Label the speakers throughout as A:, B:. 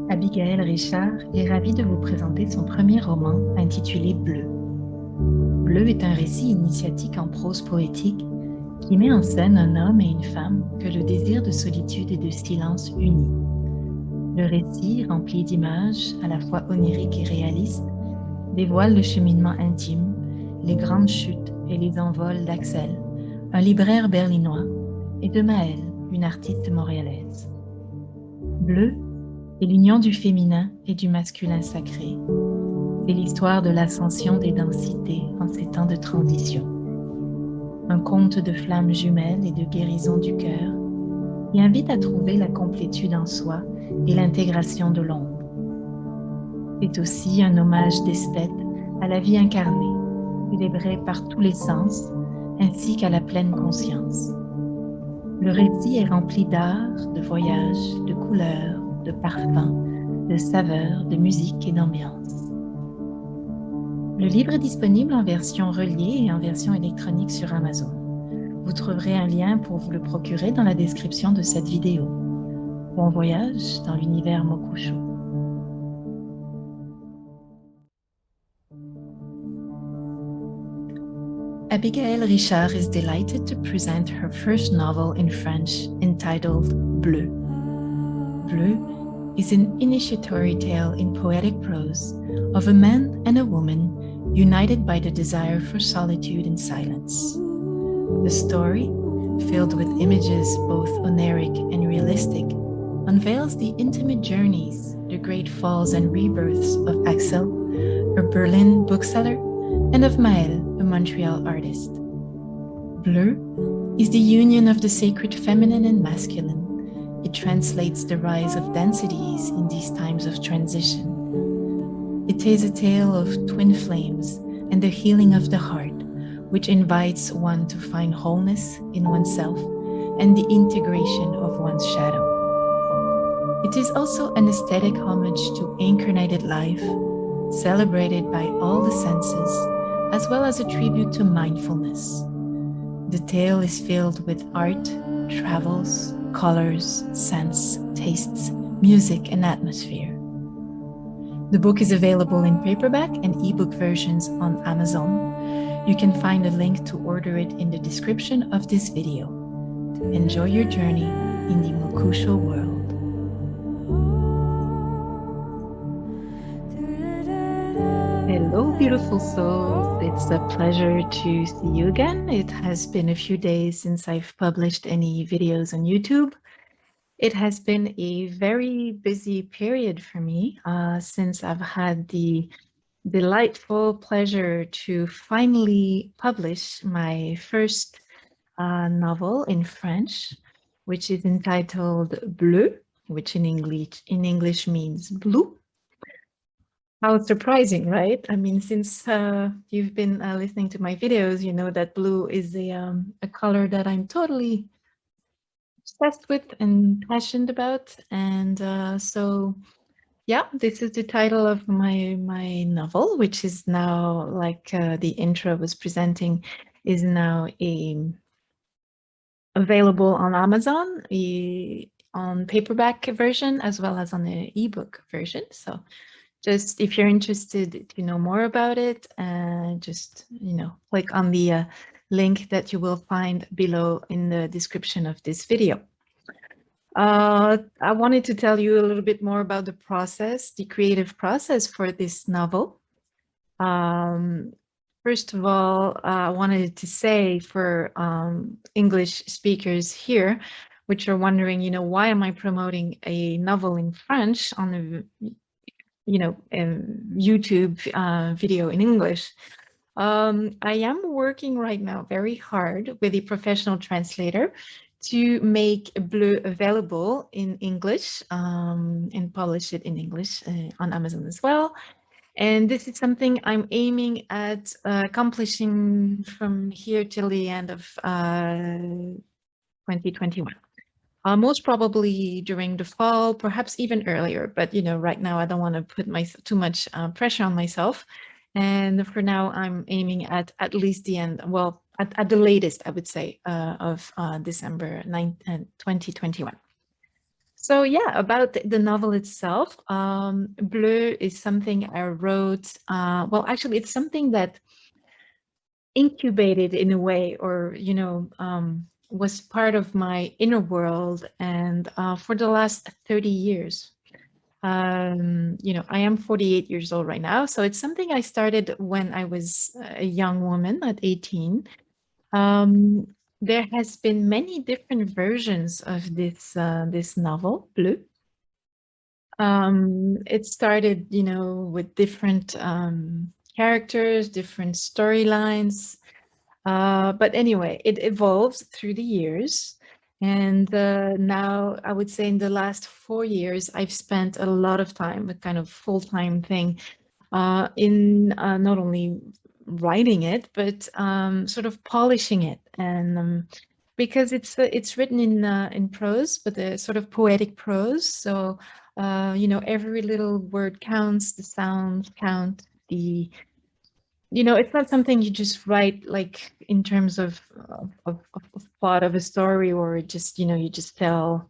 A: Abigail Richard est ravie de vous présenter son premier roman intitulé Bleu. Bleu est un récit initiatique en prose poétique qui met en scène un homme et une femme que le désir de solitude et de silence unit. Le récit, rempli d'images à la fois oniriques et réalistes, dévoile le cheminement intime, les grandes chutes et les envols d'Axel, un libraire berlinois, et de Maëlle, une artiste montréalaise. Bleu est l'union du féminin et du masculin sacré. C'est l'histoire de l'ascension des densités en ces temps de transition. Un conte de flammes jumelles et de guérison du cœur qui invite à trouver la complétude en soi et l'intégration de l'ombre. C'est aussi un hommage d'esthète à la vie incarnée, célébrée par tous les sens, ainsi qu'à la pleine conscience. Le récit est rempli d'art, de voyages, de couleurs, de parfums, de saveurs, de musique et d'ambiance. Le livre est disponible en version reliée et en version électronique sur Amazon. Vous trouverez un lien pour vous le procurer dans la description de cette vidéo. Bon voyage dans l'univers Mokusho. Abigail Richard is delighted to present her first novel in French entitled Bleu. Bleu is an initiatory tale in poetic prose of a man and a woman united by the desire for solitude and silence. The story, filled with images both oneiric and realistic, unveils the intimate journeys, the great falls and rebirths of Axel, a Berlin bookseller, and of Maëlle, a Montreal artist. Bleu is the union of the sacred feminine and masculine. It translates the rise of densities in these times of transition. It is a tale of twin flames and the healing of the heart, which invites one to find wholeness in oneself and the integration of one's shadow. It is also an aesthetic homage to incarnated life, celebrated by all the senses, as well as a tribute to mindfulness. The tale is filled with art, travels, colors, scents, tastes, music, and atmosphere. The book is available in paperback and ebook versions on Amazon. You can find a link to order it in the description of this video. Enjoy your journey in the Mokusho world. Hello, beautiful souls. It's a pleasure to see you again. It has been a few days since I've published any videos on YouTube. It has been a very busy period for me since I've had the delightful pleasure to finally publish my first novel in French, which is entitled Bleu, which in English means blue. How surprising, right? I mean, since you've been listening to my videos, you know that blue is a color that I'm totally obsessed with and passionate about. And so, yeah, this is the title of my novel, which is now, like the intro was presenting, is now available on Amazon, on paperback version, as well as on the ebook version. So just if you're interested to know more about it, just, click on the link that you will find below in the description of this video. I wanted to tell you a little bit more about the process, the creative process for this novel. First of all, I wanted to say for English speakers here, which are wondering, why am I promoting a novel in French on a YouTube video in English? I am working right now very hard with a professional translator to make Bleu available in English and publish it in English on Amazon as well. And this is something I'm aiming at accomplishing from here till the end of 2021. Most probably during the fall, perhaps even earlier. But right now I don't want to put too much pressure on myself. And for now, I'm aiming at least the end. Well, at the latest, I would say, of December 9th, 2021. So yeah, about the novel itself, Bleu is something I wrote. Well, actually, it's something that incubated in a way, or was part of my inner world, and for the last 30 years. I am 48 years old right now, so it's something I started when I was a young woman at 18. Um, there has been many different versions of this novel, Bleu. It started, with different characters, different storylines. But anyway, it evolves through the years. And now I would say in the last 4 years, I've spent a lot of time, a kind of full-time thing, in not only writing it, but sort of polishing it. And because it's written in prose, but a sort of poetic prose. So every little word counts, the sounds count, it's not something you just write like in terms of plot of a story, or just you just tell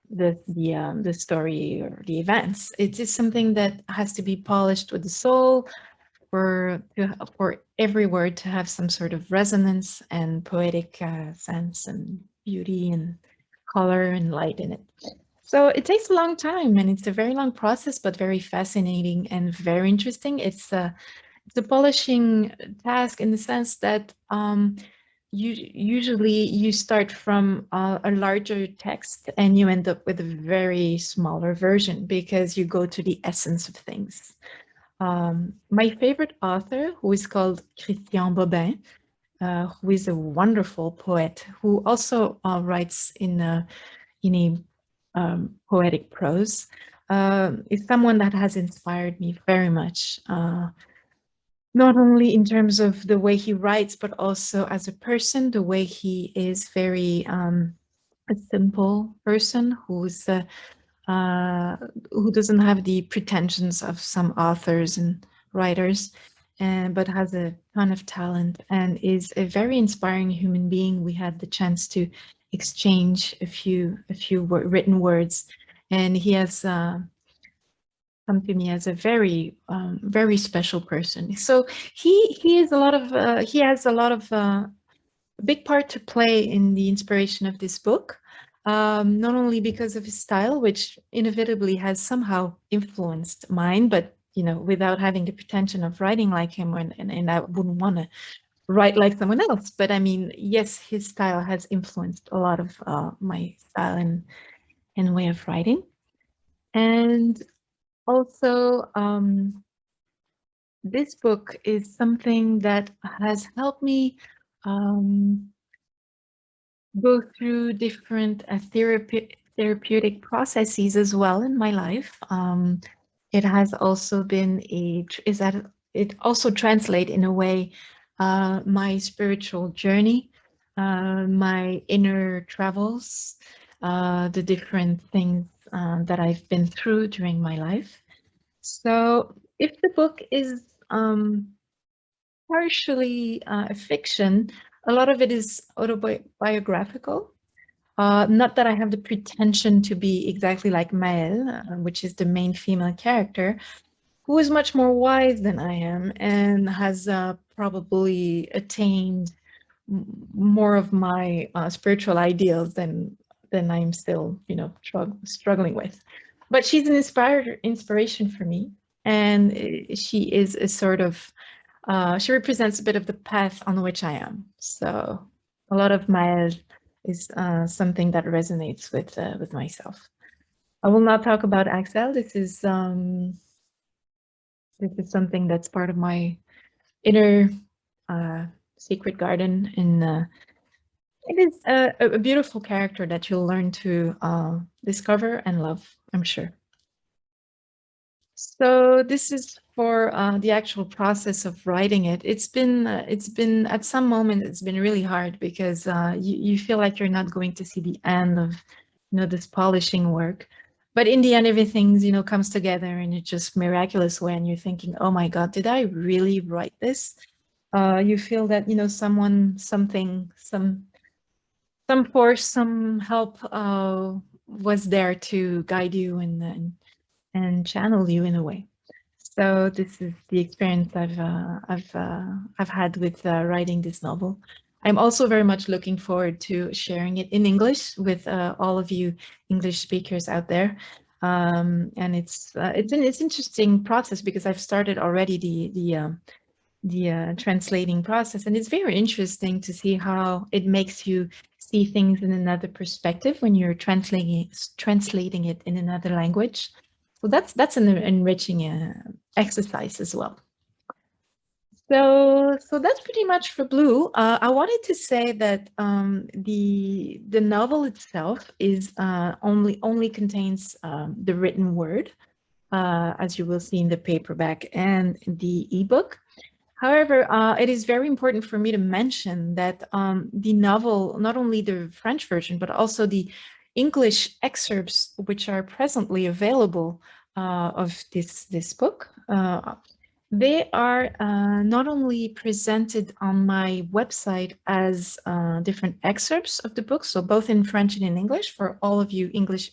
A: the story or the events. It is something that has to be polished with the soul for every word to have some sort of resonance and poetic sense and beauty and color and light in it. So it takes a long time, and it's a very long process, but very fascinating and very interesting. It's a polishing task in the sense that usually you start from a larger text and you end up with a very smaller version because you go to the essence of things. My favorite author, who is called Christian Bobin, who is a wonderful poet who also writes in a poetic prose, is someone that has inspired me very much. Not only in terms of the way he writes, but also as a person, the way he is very a simple person who doesn't have the pretensions of some authors and writers, but has a ton of talent and is a very inspiring human being. We had the chance to exchange a few written words, and he has come to me as a very very special person. So he is a lot of he has a lot of big part to play in the inspiration of this book, not only because of his style, which inevitably has somehow influenced mine, but without having the pretension of writing like him, and I wouldn't want to write like someone else. But I mean, yes, his style has influenced a lot of my style and way of writing. And also, this book is something that has helped me go through different therapeutic processes as well in my life. It has also been it also translate in a way my spiritual journey, my inner travels, the different things that I've been through during my life. So if the book is partially a fiction, a lot of it is autobiographical. Not that I have the pretension to be exactly like Maëlle, which is the main female character, who is much more wise than I am and has probably attained more of my spiritual ideals than I'm still, struggling with. But she's an inspiration for me, and she is a sort of she represents a bit of the path on which I am. So a lot of Maëlle is something that resonates with myself. I will not talk about Axel. This is something that's part of my inner uh, secret garden, and it is a beautiful character that you'll learn to discover and love, I'm sure. So this is for the actual process of writing it. It's been at some moment it's been really hard because you feel like you're not going to see the end of this polishing work, but in the end everything's comes together in a just miraculous way, and you're thinking, oh my God, did I really write this? You feel that someone, something, some force, some help was there to guide you and channel you in a way. So this is the experience I've had with writing this novel. I'm also very much looking forward to sharing it in English with all of you English speakers out there. And it's an interesting process because I've started already the translating process, and it's very interesting to see how it makes you see things in another perspective when you're translating it in another language. So that's an enriching exercise as well. So that's pretty much for Bleu. I wanted to say that the novel itself is only contains the written word, as you will see in the paperback and the ebook. However, it is very important for me to mention that the novel, not only the French version, but also the English excerpts, which are presently available of this book, they are not only presented on my website as different excerpts of the book, so both in French and in English, for all of you English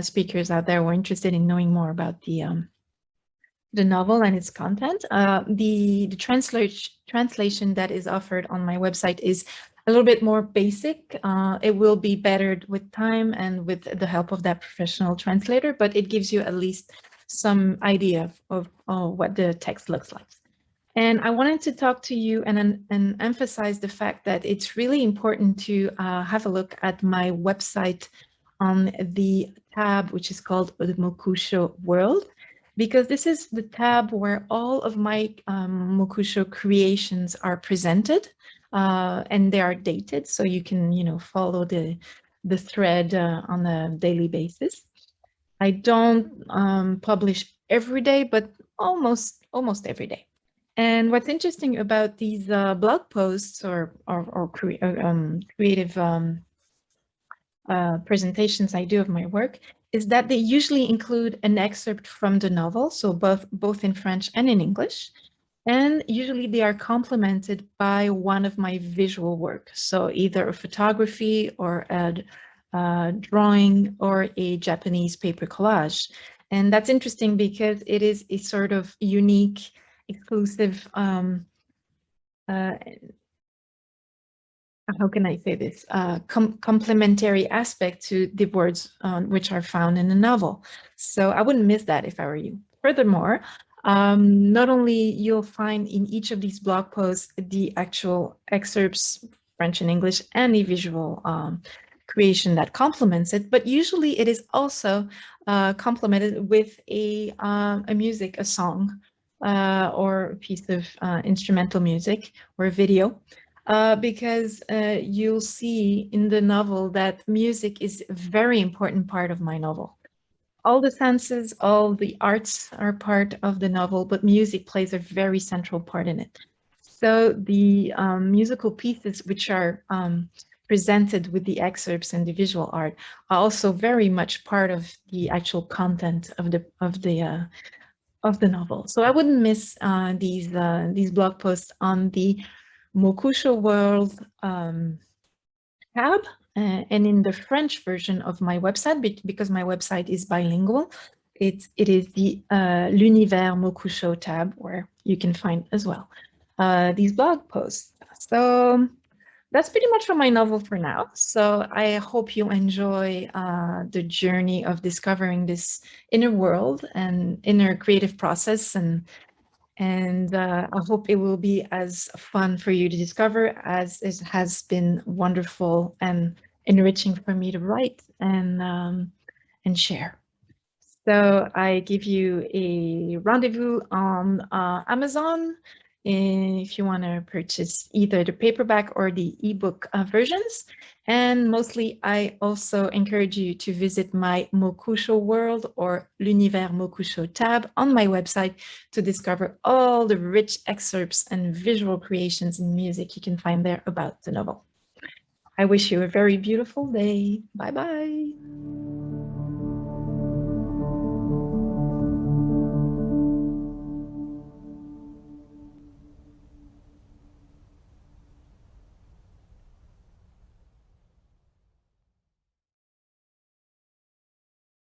A: speakers out there who are interested in knowing more about the novel and its content. The translation that is offered on my website is a little bit more basic. It will be bettered with time and with the help of that professional translator, but it gives you at least some idea of what the text looks like. And I wanted to talk to you and emphasize the fact that it's really important to have a look at my website on the tab, which is called the Mokusho World, because this is the tab where all of my Mokusho creations are presented, and they are dated, so you can, follow the thread on a daily basis. I don't publish every day, but almost every day. And what's interesting about these blog posts or creative presentations I do of my work is that they usually include an excerpt from the novel, so both in French and in English. And usually they are complemented by one of my visual work, so either a photography or a drawing or a Japanese paper collage. And that's interesting because it is a sort of unique, exclusive, how can I say this, complementary aspect to the words which are found in the novel. So I wouldn't miss that if I were you. Furthermore, not only you'll find in each of these blog posts the actual excerpts, French and English, and the visual creation that complements it, but usually it is also complemented with a music, a song, or a piece of instrumental music or a video. Because you'll see in the novel that music is a very important part of my novel. All the senses, all the arts are part of the novel, but music plays a very central part in it. So the musical pieces which are presented with the excerpts and the visual art are also very much part of the actual content of the novel. So I wouldn't miss these blog posts on the Mokusho World tab, and in the French version of my website, because my website is bilingual, it is the l'univers Mokusho tab where you can find as well these blog posts. So that's pretty much for my novel for now. So I hope you enjoy the journey of discovering this inner world and inner creative process, and I hope it will be as fun for you to discover as it has been wonderful and enriching for me to write and share. So I give you a rendezvous on Amazon if you want to purchase either the paperback or the ebook versions. And mostly, I also encourage you to visit my Mokusho World or l'univers Mokusho tab on my website to discover all the rich excerpts and visual creations and music you can find there about the novel. I wish you a very beautiful day. Bye-bye.